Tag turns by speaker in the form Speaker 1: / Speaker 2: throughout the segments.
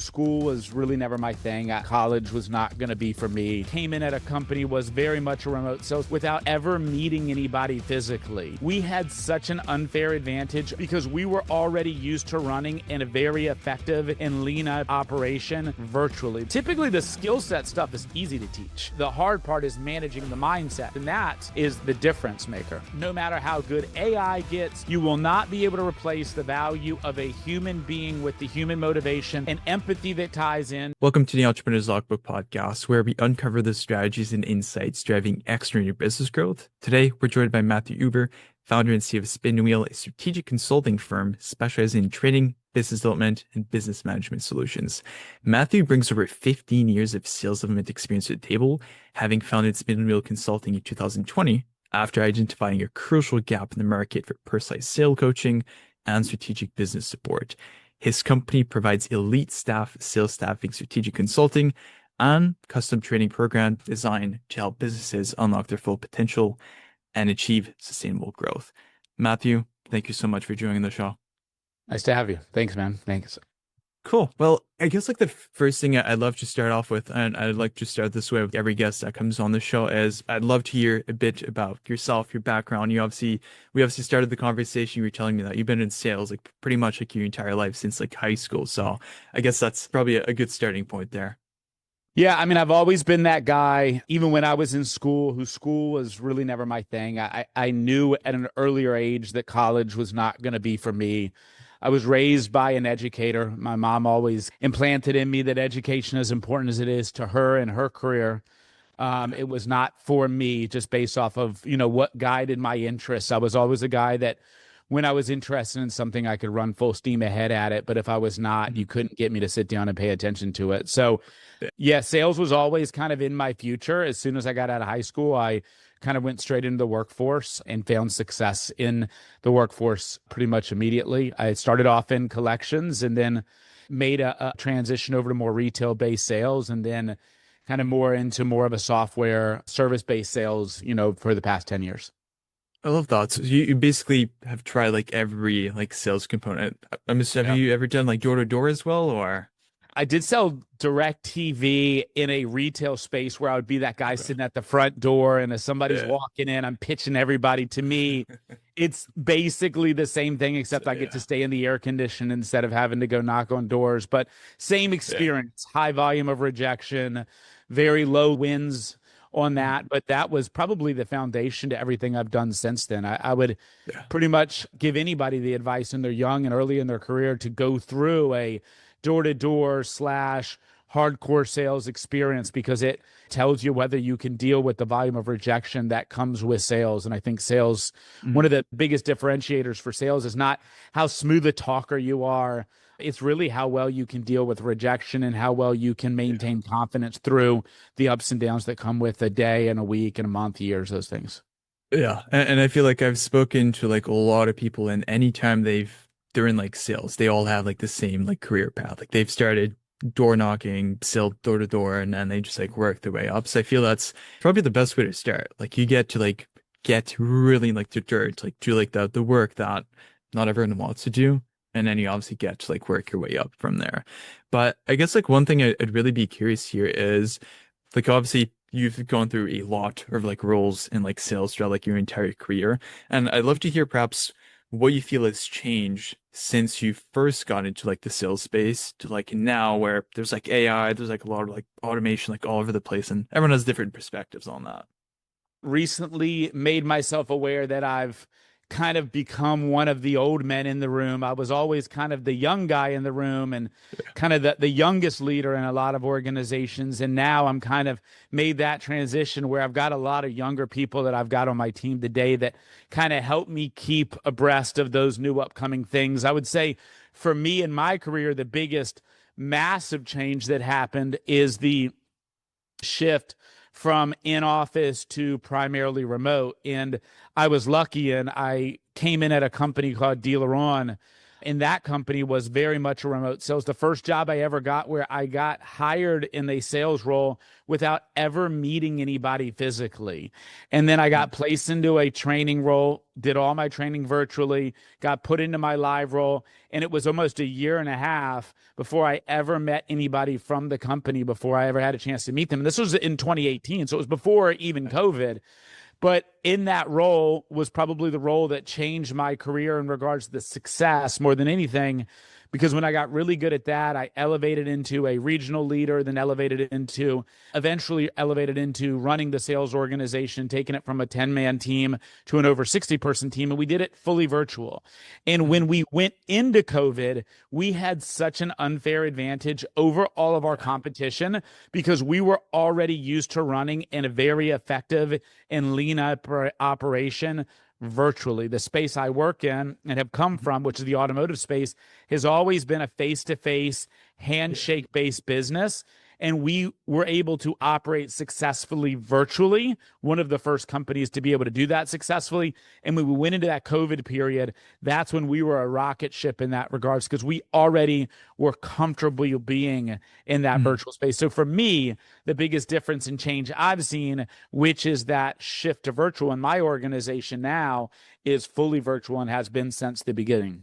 Speaker 1: school was really never my thing. College was not going to be for me. Came in at a company, was very much a remote sales without ever meeting anybody physically. We had such an unfair advantage because we were already used to running in a very effective and lean operation virtually. Typically, the skill set stuff is easy to teach. The hard part is managing the mindset, and that is the difference maker. No matter how good AI gets, you will not be able to replace the value of a human being with the human motivation and empathy that ties in.
Speaker 2: Welcome to the Entrepreneur's Logbook podcast, where we uncover the strategies and insights driving extraordinary business growth. Today, we're joined by Matthew Uber, founder and CEO of Spinwheel, a strategic consulting firm specializing in training, business development, and business management solutions. Matthew brings over 15 years of sales development experience to the table, having founded Spinwheel Consulting in 2020 after identifying a crucial gap in the market for personalized sales coaching and strategic business support. His company provides elite staff, sales staffing, strategic consulting, and custom training program designed to help businesses unlock their full potential and achieve sustainable growth. Matthew, thank you so much for joining the show.
Speaker 1: Nice to have you. Thanks, man. Thanks.
Speaker 2: Cool. Well, I guess the first thing I'd love to start off with, and I'd like to start this way with every guest that comes on the show, is I'd love to hear a bit about yourself, your background. We obviously started the conversation. You were telling me that you've been in sales pretty much your entire life since high school. So I guess that's probably a good starting point there.
Speaker 1: Yeah, I mean, I've always been that guy, even when I was in school, whose school was really never my thing. I knew at an earlier age that college was not going to be for me. I was raised by an educator. My mom always implanted in me that education, as important as it is to her and her career, it was not for me just based off of, what guided my interests. I was always a guy that when I was interested in something, I could run full steam ahead at it. But if I was not, you couldn't get me to sit down and pay attention to it. So yeah, sales was always kind of in my future. As soon as I got out of high school, I kind of went straight into the workforce and found success in the workforce pretty much immediately. I started off in collections and then made a transition over to more retail-based sales and then kind of more into more of a software service-based sales, for the past 10 years.
Speaker 2: I love that. So you basically have tried every sales component. Have you ever done door-to-door as well, or?
Speaker 1: I did sell direct TV in a retail space where I would be that guy sitting at the front door, and as somebody's walking in, I'm pitching everybody. To me, it's basically the same thing, except I get to stay in the air condition instead of having to go knock on doors. But same experience, high volume of rejection, very low wins on that. But that was probably the foundation to everything I've done since then. I would pretty much give anybody the advice when they're young and early in their career to go through a door-to-door / hardcore sales experience, because it tells you whether you can deal with the volume of rejection that comes with sales. And I think sales, one of the biggest differentiators for sales is not how smooth a talker you are. It's really how well you can deal with rejection and how well you can maintain confidence through the ups and downs that come with a day and a week and a month, years, those things.
Speaker 2: Yeah. And I feel I've spoken to a lot of people, and anytime they're in sales, they all have the same career path. They've started door knocking, sell door to door, and then they just work their way up. So I feel that's probably the best way to start. You get to get really the dirt, do the work that not everyone wants to do. And then you obviously get to work your way up from there. But I guess one thing I'd really be curious here is obviously you've gone through a lot of roles in sales throughout your entire career. And I'd love to hear perhaps what you feel has changed since you first got into the sales space to now, where there's AI, there's a lot of automation all over the place, and everyone has different perspectives on that.
Speaker 1: Recently made myself aware that I've kind of become one of the old men in the room. I was always kind of the young guy in the room and kind of the youngest leader in a lot of organizations. And now I'm kind of made that transition where I've got a lot of younger people that I've got on my team today that kind of help me keep abreast of those new upcoming things. I would say for me in my career, the biggest massive change that happened is the shift from in-office to primarily remote. And I was lucky, and I came in at a company called Dealer On, in that company was very much a remote sales. The first job I ever got where I got hired in a sales role without ever meeting anybody physically. And then I got placed into a training role, did all my training virtually, got put into my live role. And it was almost a year and a half before I ever met anybody from the company, before I ever had a chance to meet them. And this was in 2018. So it was before even COVID. But in that role was probably the role that changed my career in regards to the success more than anything, because when I got really good at that, I elevated into a regional leader, then eventually elevated into running the sales organization, taking it from a 10-man team to an over 60-person team. And we did it fully virtual. And when we went into COVID, we had such an unfair advantage over all of our competition because we were already used to running in a very effective and lean operation virtually. The space I work in and have come from, which is the automotive space, has always been a face-to-face, handshake-based business. And we were able to operate successfully virtually, one of the first companies to be able to do that successfully. And when we went into that COVID period, that's when we were a rocket ship in that regards, because we already were comfortable being in that virtual space. So for me, the biggest difference and change I've seen, which is that shift to virtual in my organization now, is fully virtual and has been since the beginning.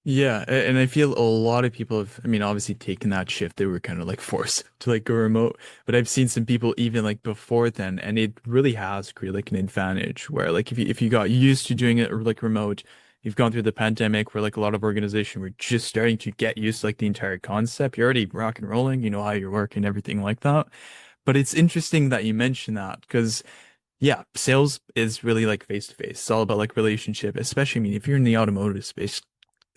Speaker 2: Yeah, and I feel a lot of people have, I mean, obviously taken that shift. They were kind of like forced to like go remote. But I've seen some people even like before then, and it really has created like an advantage where like if you got used to doing it like remote, you've gone through the pandemic where like a lot of organizations were just starting to get used to like the entire concept. You're already rock and rolling, you know how you're working, everything like that. But it's interesting that you mentioned that because yeah, sales is really like face to face. It's all about like relationship, especially I mean if you're in the automotive space,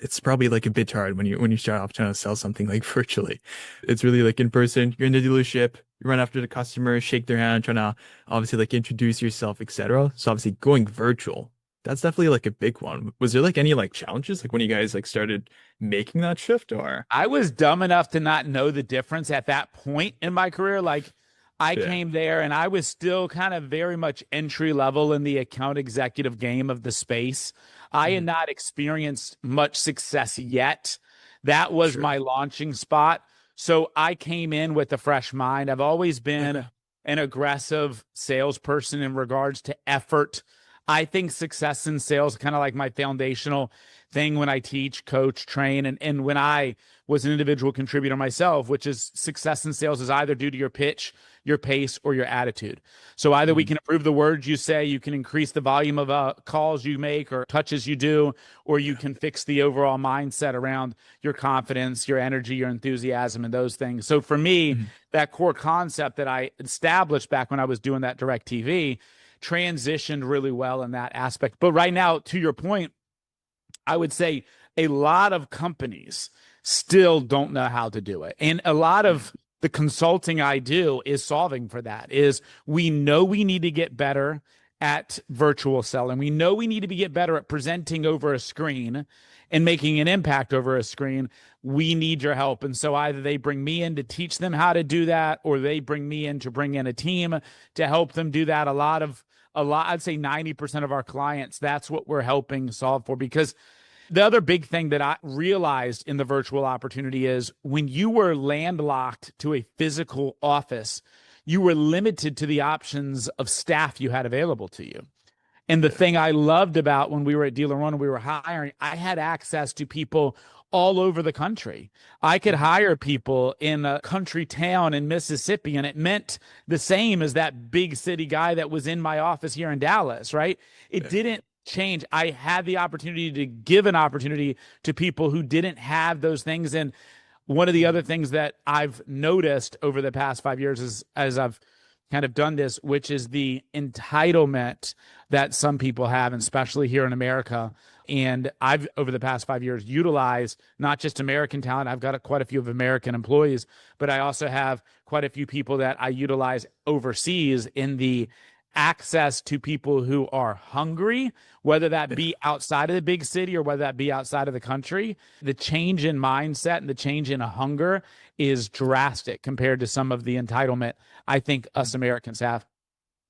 Speaker 2: it's probably like a bit hard when you start off trying to sell something like virtually. It's really like in person. You're in the dealership, you run after the customer, shake their hand, trying to obviously like introduce yourself, etc. So obviously going virtual, that's definitely like a big one. Was there like any like challenges like when you guys like started making that shift or?
Speaker 1: I was dumb enough to not know the difference at that point in my career. Like I
Speaker 2: Yeah.
Speaker 1: came there and I was still kind of very much entry level in the account executive game of the space. I had
Speaker 2: Mhm.
Speaker 1: not experienced much success yet. That was
Speaker 2: Sure.
Speaker 1: my launching spot. So I came in with a fresh mind. I've always been an aggressive salesperson in regards to effort. I think success in sales, kind of like my foundational thing when I teach, coach, train, and when I was an individual contributor myself, which is success in sales is either due to your pitch, your pace, or your attitude. So either we
Speaker 2: Mhm.
Speaker 1: can improve the words you say, you can increase the volume of calls you make or touches you do, or you
Speaker 2: Yeah.
Speaker 1: can fix the overall mindset around your confidence, your energy, your enthusiasm, and those things. So for me,
Speaker 2: Mhm.
Speaker 1: that core concept that I established back when I was doing that direct TV transitioned really well in that aspect. But right now, to your point, I would say a lot of companies still don't know how to do it. And a lot
Speaker 2: Yeah.
Speaker 1: of the consulting I do is solving for that. Is we know we need to get better at virtual selling. We know we need to get better at presenting over a screen and making an impact over a screen. We need your help. And so either they bring me in to teach them how to do that, or they bring me in to bring in a team to help them do that. I'd say 90% of our clients, that's what we're helping solve for. Because the other big thing that I realized in the virtual opportunity is when you were landlocked to a physical office, you were limited to the options of staff you had available to you. And the
Speaker 2: Yeah.
Speaker 1: thing I loved about when we were at Dealer One and we were hiring, I had access to people all over the country. I could
Speaker 2: Mhm.
Speaker 1: hire people in a country town in Mississippi, and it meant the same as that big city guy that was in my office here in Dallas, right? It
Speaker 2: Yeah.
Speaker 1: didn't change. I had the opportunity to give an opportunity to people who didn't have those things. And one of the
Speaker 2: Mhm.
Speaker 1: other things that I've noticed over the past 5 years is as I've kind of done this, which is the entitlement that some people have, and especially here in America. And I've, over the past 5 years, utilized not just American talent. I've got quite a few of American employees, but I also have quite a few people that I utilize overseas in the access to people who are hungry, whether that
Speaker 2: Yeah.
Speaker 1: be outside of the big city or whether that be outside of the country. The change in mindset and the change in a hunger is drastic compared to some of the entitlement I think us Americans have.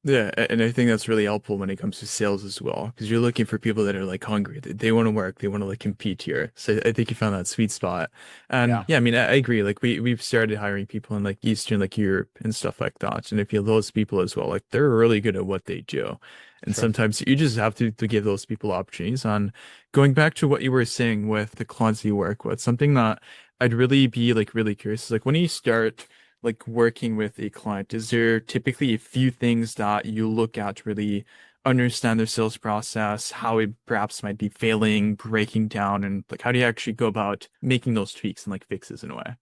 Speaker 2: Yeah, and I think that's really helpful when it comes to sales as well, because you're looking for people that are like hungry. They want to work, they want to like compete here. So I think you found that sweet spot. And
Speaker 1: Yeah,
Speaker 2: yeah, I mean, I agree. Like we've started hiring people in like Eastern, like Europe and stuff like that. And I feel those people as well, like they're really good at what they do. And
Speaker 1: sure.
Speaker 2: sometimes you just have to give those people opportunities. On going back to what you were saying with the clients you work with, something that I'd really be like really curious is like when you start like working with a client, is there typically a few things that you look at to really understand their sales process, how it perhaps might be failing, breaking down, and like how do you actually go about making those tweaks and like fixes in a way?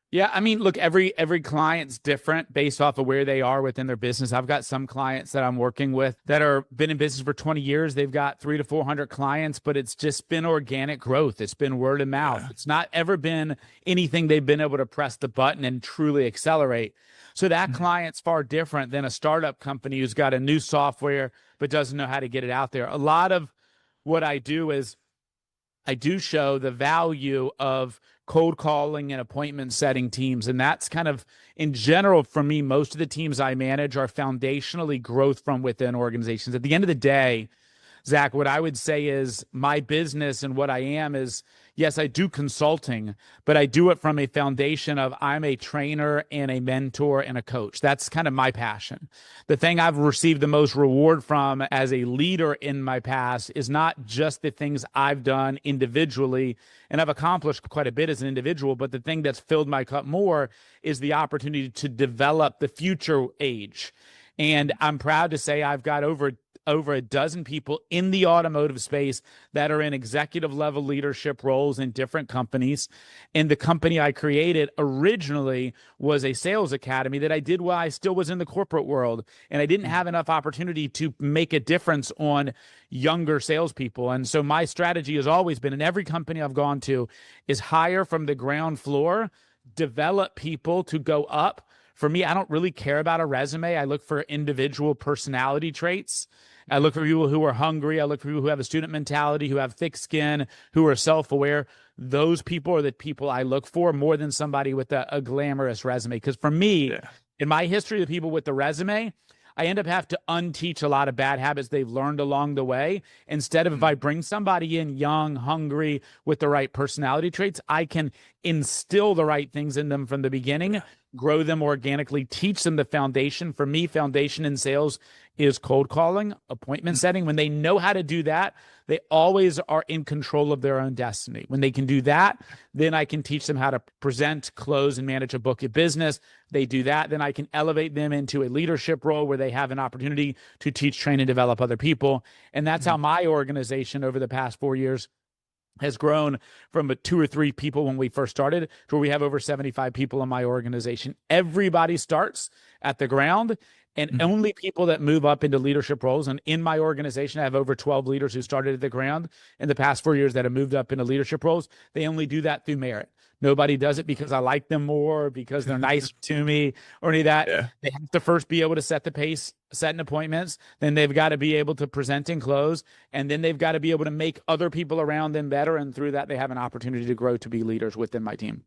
Speaker 1: Yeah, I mean, look, every client's different based off of where they are within their business. I've got some clients that I'm working with that are been in business for 20 years. They've got 300 to 400 clients, but it's just been organic growth. It's been word of mouth.
Speaker 2: Yeah.
Speaker 1: It's not ever been anything they've been able to press the button and truly accelerate. So that
Speaker 2: Mhm.
Speaker 1: client's far different than a startup company who's got a new software but doesn't know how to get it out there. A lot of what I do is I do show the value of cold calling and appointment setting teams. And that's kind of in general for me, most of the teams I manage are foundationally growth from within organizations. At the end of the day, Zach, what I would say is my business and what I am is yes, I do consulting, but I do it from a foundation of I'm a trainer and a mentor and a coach. That's kind of my passion. The thing I've received the most reward from as a leader in my past is not just the things I've done individually, and I've accomplished quite a bit as an individual, but the thing that's filled my cup more is the opportunity to develop the future age. And I'm proud to say I've got over a dozen people in the automotive space that are in executive level leadership roles in different companies. And the company I created originally was a sales academy that I did while I still was in the corporate world. And I didn't have enough opportunity to make a difference on younger salespeople. And so my strategy has always been in every company I've gone to is hire from the ground floor, develop people to go up. For me, I don't really care about a resume. I look for individual personality traits. I look for people who are hungry. I look for people who have a student mentality, who have thick skin, who are self aware. Those people are the people I look for more than somebody with a glamorous resume. Because for me,
Speaker 2: Yeah.
Speaker 1: in my history, the people with the resume, I end up have to unteach a lot of bad habits they've learned along the way. Instead of if I
Speaker 2: Mhm.
Speaker 1: bring somebody in young, hungry, with the right personality traits, I can instill the right things in them from the beginning,
Speaker 2: Yeah.
Speaker 1: grow them organically, teach them the foundation. For me, foundation in sales is cold calling, appointment
Speaker 2: Mhm.
Speaker 1: setting. When they know how to do that, they always are in control of their own destiny. When they can do that, then I can teach them how to present, close, and manage a book of business. They do that, then I can elevate them into a leadership role where they have an opportunity to teach, train, and develop other people. And that's how
Speaker 2: Mhm.
Speaker 1: my organization over the past 4 years has grown from 2 or 3 people when we first started to where we have over 75 people in my organization. Everybody starts at the ground, and
Speaker 2: Mhm.
Speaker 1: only people that move up into leadership roles. And in my organization, I have over 12 leaders who started at the ground in the past 4 years that have moved up into leadership roles. They only do that through merit. Nobody does it because I like them more, because they're nice to me, or any of that.
Speaker 2: Yeah.
Speaker 1: They have to first be able to set the pace, setting appointments. Then they've got to be able to present and close. And then they've got to be able to make other people around them better. And through that, they have an opportunity to grow to be leaders within my team.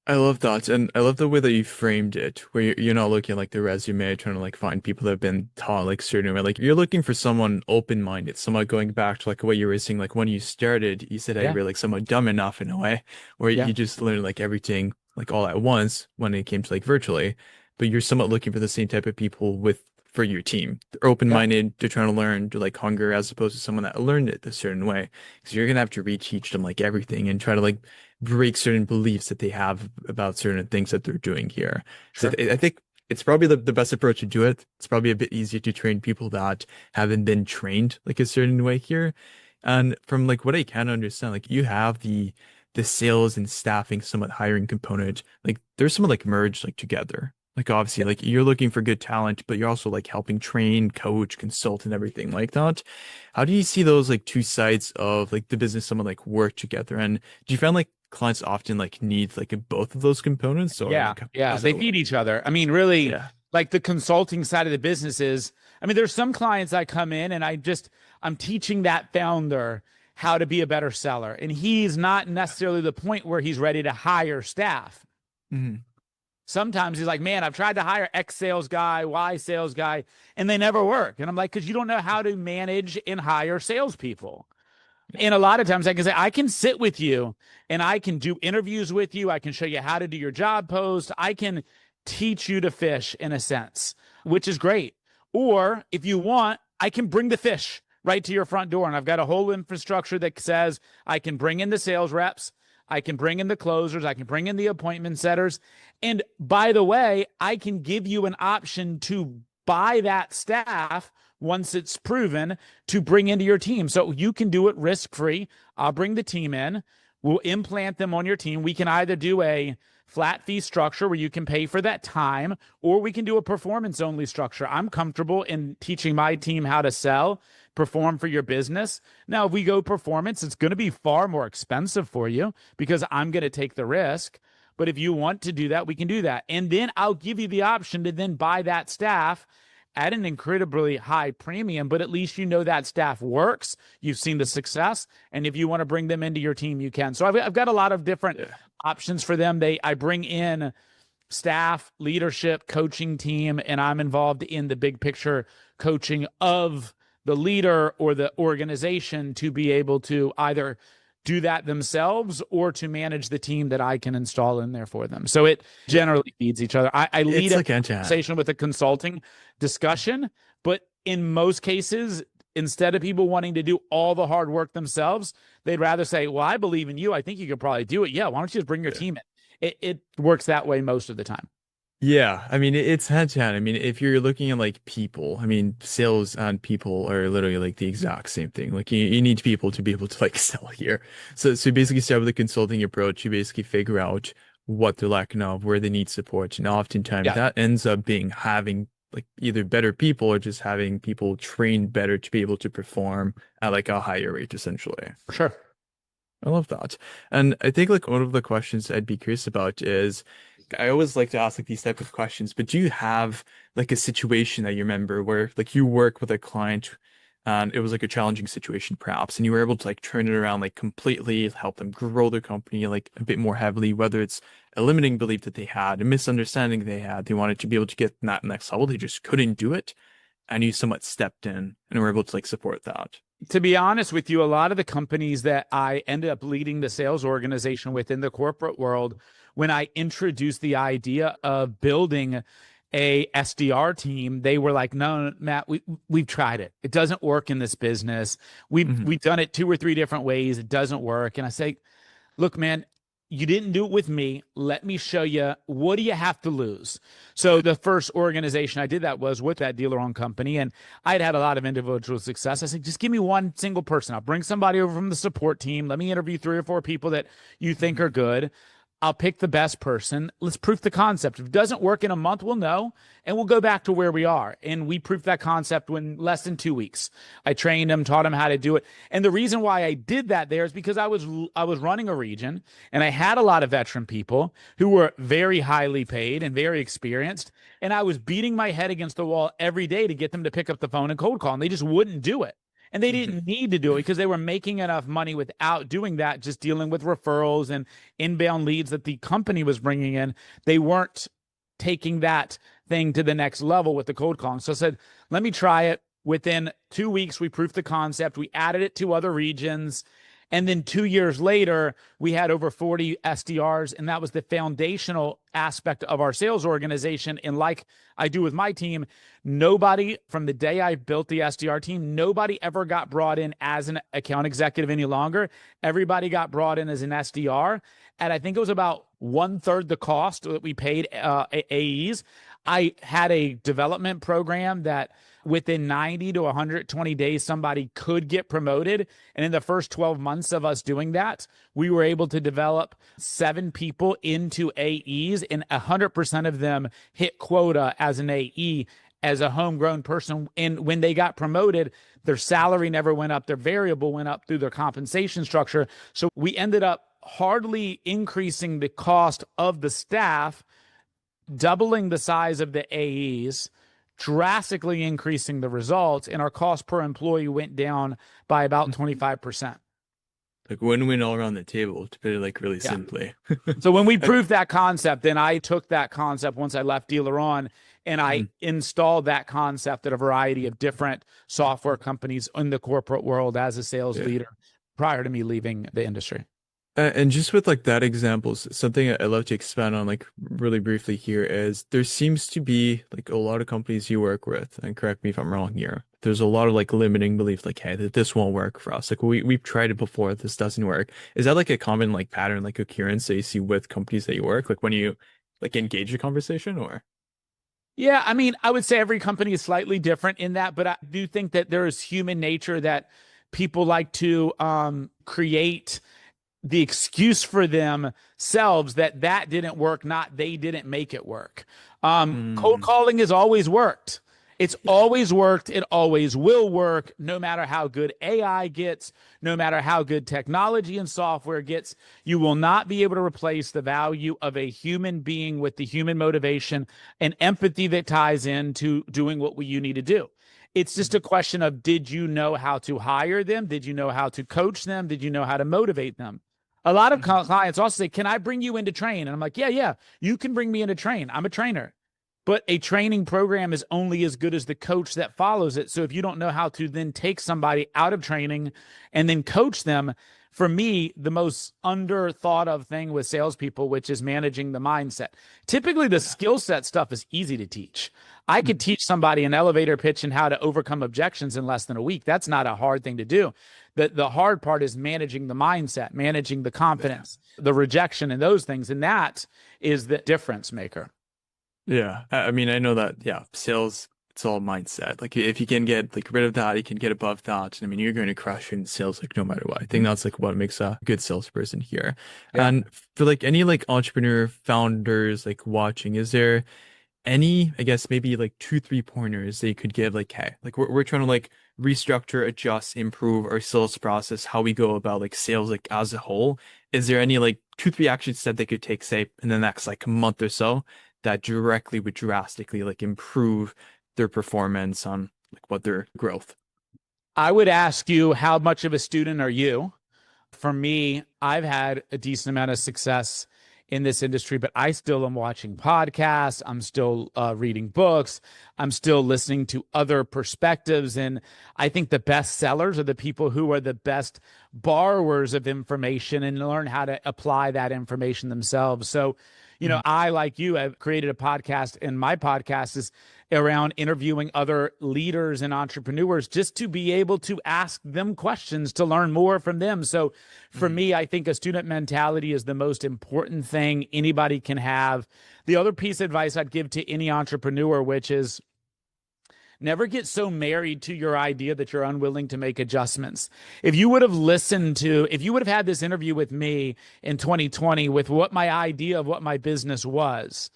Speaker 2: I love that, and I love the way that you framed it, where you're not looking at like the resume, trying to like find people that have been taught like certain way. Like you're looking for someone open-minded, someone going back to like what you were saying. Like when you started, you said, "Hey,
Speaker 1: Yeah.
Speaker 2: you're like somewhat dumb enough in a way, where
Speaker 1: Yeah.
Speaker 2: you just learned like everything like all at once when it came to like virtually." But you're somewhat looking for the same type of people with for your team. They're
Speaker 1: Yeah.
Speaker 2: open-minded, they're trying to learn, to like hunger, as opposed to someone that learned it a certain way. Because you're gonna have to reteach them like everything and try to like break certain beliefs that they have about certain things that they're doing here. So
Speaker 1: Sure.
Speaker 2: I think it's probably the best approach to do it. It's probably a bit easier to train people that haven't been trained like a certain way here. And from like what I can understand, like you have the sales and staffing somewhat hiring component, like there's somewhat like merged like together. Like obviously, like you're looking for good talent, but you're also like helping train, coach, consult, and everything like that. How do you see those like two sides of like the business someone like work together? And do you find like clients often like need like both of those components, or
Speaker 1: Yeah.
Speaker 2: like how
Speaker 1: Yeah.
Speaker 2: does that
Speaker 1: They
Speaker 2: look?
Speaker 1: feed each other. I mean, really,
Speaker 2: Yeah.
Speaker 1: like the consulting side of the business is, I mean, there's some clients I come in and I'm teaching that founder how to be a better seller. And he's not necessarily the point where he's ready to hire staff.
Speaker 2: Mhm.
Speaker 1: Sometimes he's like, man, I've tried to hire X sales guy, Y sales guy, and they never work. And I'm like, because you don't know how to manage and hire salespeople. And a lot of times I can say, I can sit with you and I can do interviews with you. I can show you how to do your job post. I can teach you to fish in a sense, which is great. Or if you want, I can bring the fish right to your front door. And I've got a whole infrastructure that says I can bring in the sales reps. I can bring in the closers. I can bring in the appointment setters. And by the way, I can give you an option to buy that staff once it's proven to bring into your team. So you can do it risk-free. I'll bring the team in. We'll implant them on your team. We can either do a flat fee structure where you can pay for that time, or we can do a performance-only structure. I'm comfortable in teaching my team how to sell, perform for your business. Now, if we go performance, it's going to be far more expensive for you because I'm going to take the risk. But if you want to do that, we can do that. And then I'll give you the option to then buy that staff at an incredibly high premium, but at least you know that staff works. You've seen the success. And if you want to bring them into your team, you can. So I've got a lot of different options for them. I bring in staff, leadership, coaching team, and I'm involved in the big picture coaching of the leader or the organization to be able to either do that themselves or to manage the team that I can install in there for them. So it generally feeds each other. I lead a conversation with a consulting discussion, but in most cases, instead of people wanting to do all the hard work themselves, they'd rather say, well, I believe in you. I think you could probably do it. Yeah, why don't you just bring your team in? It works that way most of the time.
Speaker 2: Yeah, I mean it's hand to hand. I mean, if you're looking at like people, I mean, sales and people are literally like the exact same thing. Like you need people to be able to like sell here. So you basically start with a consulting approach. You basically figure out what they're lacking of, where they need support, and oftentimes that ends up being having like either better people or just having people trained better to be able to perform at like a higher rate, essentially.
Speaker 1: For sure.
Speaker 2: I love that. And I think like one of the questions I'd be curious about is I always like to ask like these type of questions, but do you have like a situation that you remember where like you work with a client and it was like a challenging situation perhaps, and you were able to like turn it around like completely, help them grow their company like a bit more heavily, whether it's a limiting belief that they had, a misunderstanding they had, they wanted to be able to get that next level, they just couldn't do it, and you somewhat stepped in and were able to like support that?
Speaker 1: To be honest with you, a lot of the companies that I ended up leading the sales organization within the corporate world, when I introduced the idea of building a SDR team, they were like, no, Matt, we've tried it. It doesn't work in this business. We've done it 2 or 3 different ways. It doesn't work. And I say, look, man, you didn't do it with me. Let me show you. What do you have to lose? So the first organization I did that was with that dealer-owned company, and I'd had a lot of individual success. I said, just give me one single person. I'll bring somebody over from the support team. Let me interview 3 or 4 people that you think are good. I'll pick the best person. Let's proof the concept. If it doesn't work in a month, we'll know, and we'll go back to where we are. And we proved that concept in less than 2 weeks. I trained them, taught them how to do it. And the reason why I did that there is because I was running a region, and I had a lot of veteran people who were very highly paid and very experienced. And I was beating my head against the wall every day to get them to pick up the phone and cold call, and they just wouldn't do it. And they didn't need to do it because they were making enough money without doing that, just dealing with referrals and inbound leads that the company was bringing in. They weren't taking that thing to the next level with the cold calling. So I said, let me try it. Within 2 weeks, we proved the concept. We added it to other regions. And then 2 years later, we had over 40 SDRs, and that was the foundational aspect of our sales organization. And like I do with my team, nobody from the day I built the SDR team, nobody ever got brought in as an account executive any longer. Everybody got brought in as an SDR. And I think it was about 1/3 the cost that we paid AEs. I had a development program that within 90 to 120 days, somebody could get promoted. And in the first 12 months of us doing that, we were able to develop 7 people into AEs, and 100% of them hit quota as an AE, as a homegrown person. And when they got promoted, their salary never went up. Their variable went up through their compensation structure. So we ended up hardly increasing the cost of the staff, doubling the size of the AEs, drastically increasing the results, and our cost per employee went down by about 25%.
Speaker 2: Like win-win all around the table, to put it like really
Speaker 1: Yeah.
Speaker 2: simply.
Speaker 1: So when we proved that concept, then I took that concept once I left Dealer On and I
Speaker 2: Mhm.
Speaker 1: installed that concept at a variety of different software companies in the corporate world as a sales
Speaker 2: Yeah.
Speaker 1: leader prior to me leaving the industry.
Speaker 2: And just with like that example, something I'd love to expand on like really briefly here is there seems to be like a lot of companies you work with, and correct me if I'm wrong here. There's a lot of like limiting beliefs, like, hey, that this won't work for us. Like we've tried it before, this doesn't work. Is that like a common like pattern, like occurrence that you see with companies that you work, like when you like engage a conversation or?
Speaker 1: Yeah, I mean, I would say every company is slightly different in that, but I do think that there is human nature that people like to create the excuse for themselves that that didn't work, not they didn't make it work. Cold
Speaker 2: Mm,
Speaker 1: calling has always worked. It's
Speaker 2: yeah.
Speaker 1: always worked. It always will work, no matter how good AI gets, no matter how good technology and software gets. You will not be able to replace the value of a human being with the human motivation and empathy that ties into doing what you need to do. It's just a question of, did you know how to hire them? Did you know how to coach them? Did you know how to motivate them? A lot of
Speaker 2: Mhm.
Speaker 1: clients also say, can I bring you in to train? And I'm like, yeah, yeah, you can bring me in to train. I'm a trainer. But a training program is only as good as the coach that follows it. So if you don't know how to then take somebody out of training and then coach them, for me, the most under thought of thing with salespeople, which is managing the mindset. Typically, the
Speaker 2: Yeah.
Speaker 1: skill set stuff is easy to teach. I could
Speaker 2: Mhm.
Speaker 1: teach somebody an elevator pitch and how to overcome objections in less than a week. That's not a hard thing to do. The hard part is managing the mindset, managing the
Speaker 2: Yeah.
Speaker 1: confidence, the rejection, and those things. And that is the difference maker.
Speaker 2: Yeah. I mean, I know that, yeah, sales, it's all mindset. Like if you can get like rid of that, you can get above that. I mean, you're going to crush in sales like no matter what. I think that's like what makes a good salesperson here.
Speaker 1: Yeah.
Speaker 2: And for like any like entrepreneur founders like watching, is there any, I guess maybe like two, three pointers they could give like, hey, like we're trying to like restructure, adjust, improve our sales process, how we go about like sales like as a whole. Is there any like two, three actions that they could take, say, in the next like month or so that directly would drastically like improve their performance on like what their growth?
Speaker 1: I would ask you, how much of a student are you? For me, I've had a decent amount of success in this industry, but I still am watching podcasts. I'm still reading books. I'm still listening to other perspectives. And I think the best sellers are the people who are the best borrowers of information and learn how to apply that information themselves. So,
Speaker 2: Mhm.
Speaker 1: I, like you, have created a podcast, and my podcast is around interviewing other leaders and entrepreneurs just to be able to ask them questions to learn more from them. So for
Speaker 2: Mhm.
Speaker 1: me, I think a student mentality is the most important thing anybody can have. The other piece of advice I'd give to any entrepreneur, which is, never get so married to your idea that you're unwilling to make adjustments. If you would have had this interview with me in 2020 with what my idea of what my business was,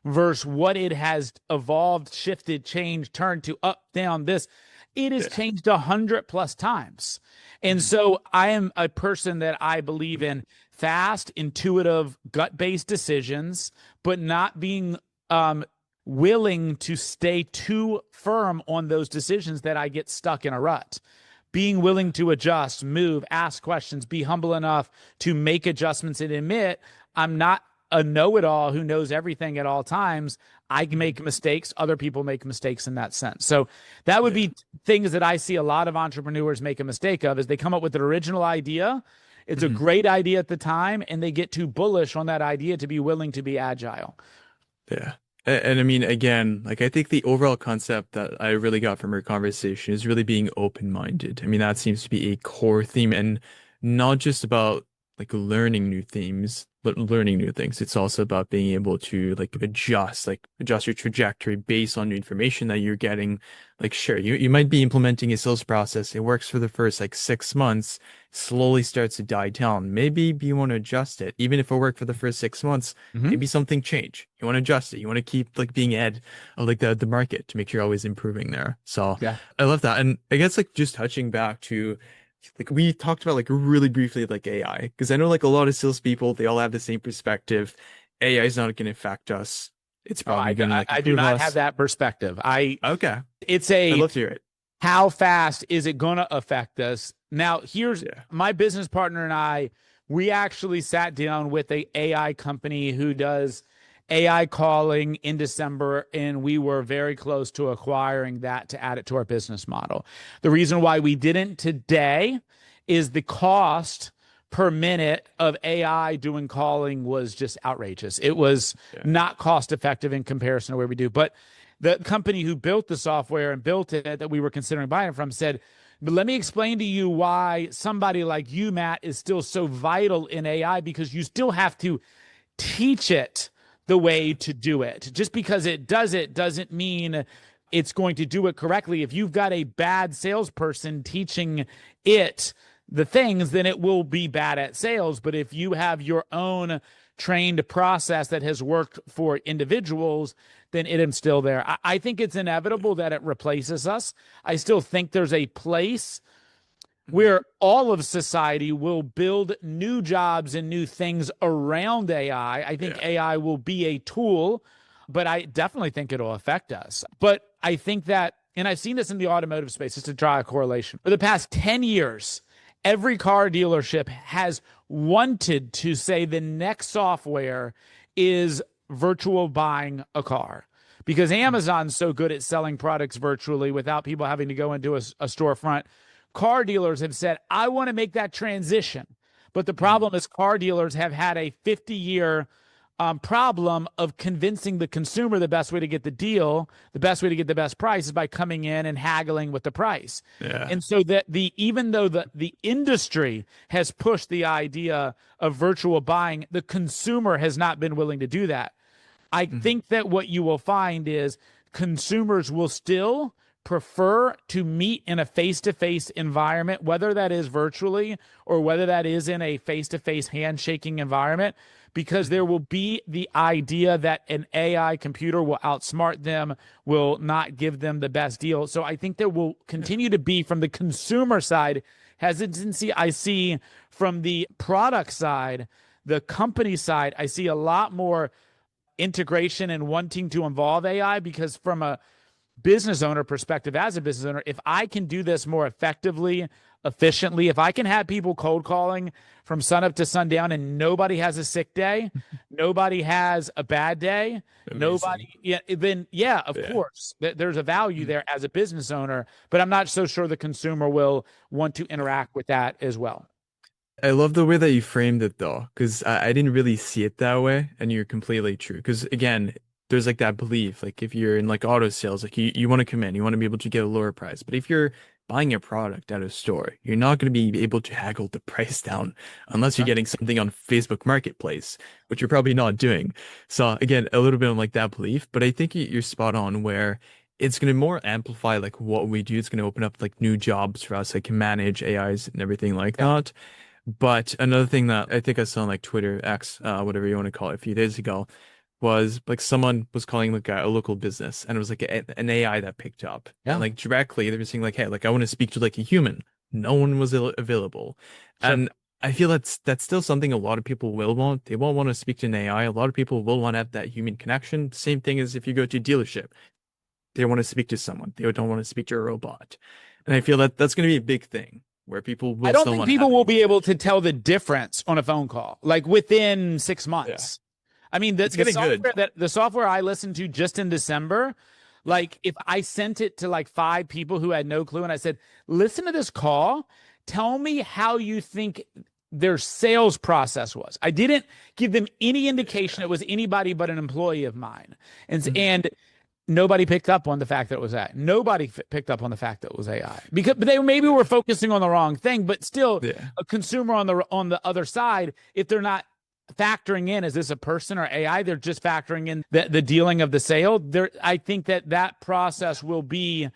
Speaker 1: versus what it has evolved, shifted, changed, turned to up, down, this. It has
Speaker 2: Yeah.
Speaker 1: changed 100+ times. And
Speaker 2: Mhm.
Speaker 1: so I am a person that I believe in fast, intuitive, gut based decisions, but not being willing to stay too firm on those decisions that I get stuck in a rut. Being willing to adjust, move, ask questions, be humble enough to make adjustments and admit I'm not a know-it-all who knows everything at all times. I
Speaker 2: Mhm.
Speaker 1: make mistakes. Other people make mistakes in that sense. So that would
Speaker 2: Yeah.
Speaker 1: be things that I see a lot of entrepreneurs make a mistake of, is they come up with an original idea. It's a
Speaker 2: Mhm.
Speaker 1: great idea at the time, and they get too bullish on that idea to be willing to be agile.
Speaker 2: Yeah. And I mean, again, like I think the overall concept that I really got from our conversation is really being open-minded. I mean, that seems to be a core theme and not just about like learning new themes, but learning new things. It's also about being able to like adjust your trajectory based on the information that you're getting. Like, sure, you might be implementing a sales process. It works for the first like 6 months, slowly starts to die down. Maybe you want to adjust it. Even if it worked for the first 6 months,
Speaker 1: Mm-hmm.
Speaker 2: maybe something change. You want to adjust it. You want to keep like being ahead of like the market to make sure you're always improving there. So
Speaker 1: Yeah.
Speaker 2: I love that. And I guess like just touching back to like we talked about like really briefly like AI, because I know like a lot of salespeople, they all have the same perspective. AI is not going to affect us. It's
Speaker 1: Oh,
Speaker 2: probably going to like
Speaker 1: I do
Speaker 2: improve
Speaker 1: not have
Speaker 2: us.
Speaker 1: that perspective.
Speaker 2: Okay.
Speaker 1: It's
Speaker 2: I'd
Speaker 1: a,
Speaker 2: love to hear it.
Speaker 1: how fast is it going to affect us? Now, here's
Speaker 2: Yeah.
Speaker 1: my business partner and I, we actually sat down with a AI company who does AI calling in December, and we were very close to acquiring that to add it to our business model. The reason why we didn't today is the cost per minute of AI doing calling was just outrageous. It was
Speaker 2: Yeah.
Speaker 1: not cost effective in comparison to where we do. But the company who built the software and built it that we were considering buying it from said, but let me explain to you why somebody like you, Matt, is still so vital in AI, because you still have to teach it the way to do it. Just because it doesn't mean it's going to do it correctly. If you've got a bad salesperson teaching it the things, then it will be bad at sales. But if you have your own trained process that has worked for individuals, then it is still there. I think it's inevitable that it replaces us. I still think there's a place where all of society will build new jobs and new things around AI. I think
Speaker 2: Yeah.
Speaker 1: AI will be a tool, but I definitely think it'll affect us. But I think that, and I've seen this in the automotive space, just to draw a correlation. For the past 10 years, every car dealership has wanted to say the next software is virtual buying a car, because Amazon's so good at selling products virtually without people having to go into a storefront. Car dealers have said, I want to make that transition. But the problem is car dealers have had a 50-year problem of convincing the consumer the best way to get the deal, the best way to get the best price is by coming in and haggling with the price.
Speaker 2: Yeah.
Speaker 1: And so that even though the industry has pushed the idea of virtual buying, the consumer has not been willing to do that. I think that what you will find is consumers will still prefer to meet in a face-to-face environment, whether that is virtually or whether that is in a face-to-face handshaking environment, because there will be the idea that an AI computer will outsmart them, will not give them the best deal. So I think there will continue to be, from the consumer side, hesitancy. I see from the product side, the company side, I see a lot more integration and wanting to involve AI, because from a business owner perspective, as a business owner, if I can do this more effectively, efficiently, if I can have people cold calling from sun up to sundown and nobody has a sick day, nobody has a bad day,
Speaker 2: Amazing.
Speaker 1: nobody, then of course, there's a value there as a business owner, but I'm not so sure the consumer will want to interact with that as well.
Speaker 2: I love the way that you framed it though, because I didn't really see it that way, and you're completely true. Because again, there's like that belief, like if you're in like auto sales, like you want to come in, you want to be able to get a lower price. But if you're buying a product at a store, you're not going to be able to haggle the price down unless you're getting something on Facebook Marketplace, which you're probably not doing. So again, a little bit of like that belief, but I think you're spot on where it's going to more amplify like what we do. It's going to open up like new jobs for us, like manage AIs and everything like that. But another thing that I think I saw on like Twitter, X, whatever you want to call it, a few days ago, was like someone was calling like a local business, and it was like an AI that picked up.
Speaker 1: Yeah.
Speaker 2: And like directly they were saying like, hey, like I want to speak to like a human. No one was available.
Speaker 1: Sure.
Speaker 2: And I feel that's still something a lot of people will want. They won't want to speak to an AI. A lot of people will want to have that human connection. Same thing as if you go to a dealership. They want to speak to someone. They don't want to speak to a robot. And I feel that that's going to be a big thing where people will
Speaker 1: I don't
Speaker 2: still
Speaker 1: think
Speaker 2: want to
Speaker 1: people
Speaker 2: have
Speaker 1: will
Speaker 2: it.
Speaker 1: be able to tell the difference on a phone call, like within 6 months. I mean,
Speaker 2: It's getting good.
Speaker 1: the software I listened to just in December, like if I sent it to like 5 people who had no clue and I said, listen to this call, tell me how you think their sales process was. I didn't give them any indication it was anybody but an employee of mine. And nobody picked up on the fact that it was AI. Nobody picked up on the fact that it was AI, because but they maybe were focusing on the wrong thing. But still,
Speaker 2: Yeah.
Speaker 1: a consumer on the other side, if they're not factoring in, is this a person or AI? They're just factoring in the dealing of the sale. I think that process will be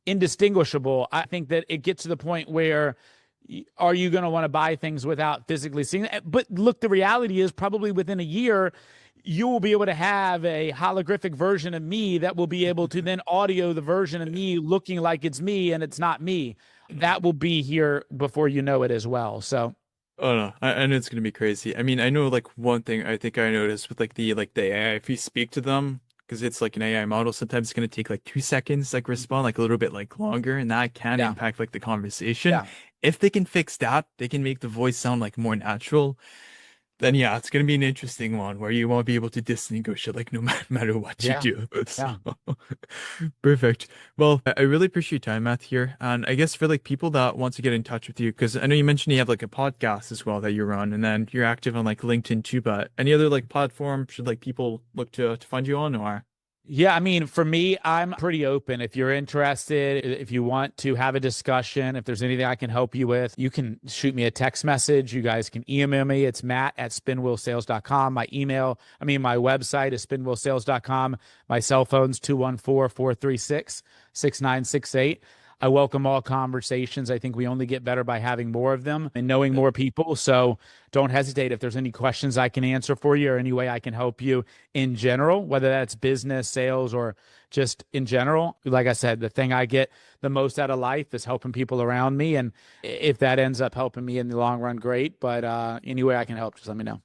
Speaker 1: indistinguishable. I think that it gets to the point where, are you going to want to buy things without physically seeing it? But look, the reality is probably within a year, you will be able to have a holographic version of me that will be able to then audio the version of me looking like it's me and it's not me. That will be here before you know it as well. So,
Speaker 2: Oh no, I know it's gonna be crazy. I mean, I know like one thing I think I noticed with like the AI, if you speak to them, because it's like an AI model, sometimes it's gonna take like 2 seconds like respond, like a little bit like longer, and that can
Speaker 1: yeah.
Speaker 2: impact like the conversation.
Speaker 1: Yeah.
Speaker 2: if they can fix that, they can make the voice sound like more natural. Then yeah, it's gonna be an interesting one where you won't be able to distinguish it like no matter what you
Speaker 1: Yeah.
Speaker 2: do.
Speaker 1: Yeah.
Speaker 2: So perfect. Well, I really appreciate your time, Matt, here. And I guess for like people that want to get in touch with you, because I know you mentioned you have like a podcast as well that you run, and then you're active on like LinkedIn too, but any other like platform should like people look to find you on or
Speaker 1: Yeah, I mean, for me, I'm pretty open. If you're interested, if you want to have a discussion, if there's anything I can help you with, you can shoot me a text message. You guys can email me. It's matt@spinwheelsales.com. My website is spinwheelsales.com. My cell phone's 214-436-6968. I welcome all conversations. I think we only get better by having more of them and knowing more people. So don't hesitate. If there's any questions I can answer for you or any way I can help you in general, whether that's business, sales, or just in general. Like I said, the thing I get the most out of life is helping people around me. And if that ends up helping me in the long run, great. But any way I can help, just let me know.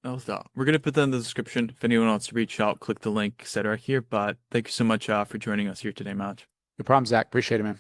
Speaker 2: no thought. We're gonna put that in the description. If anyone wants to reach out, click the link, etc. here. But thank you so much for joining us here today, Matt.
Speaker 1: No problem, Zach. Appreciate it, man.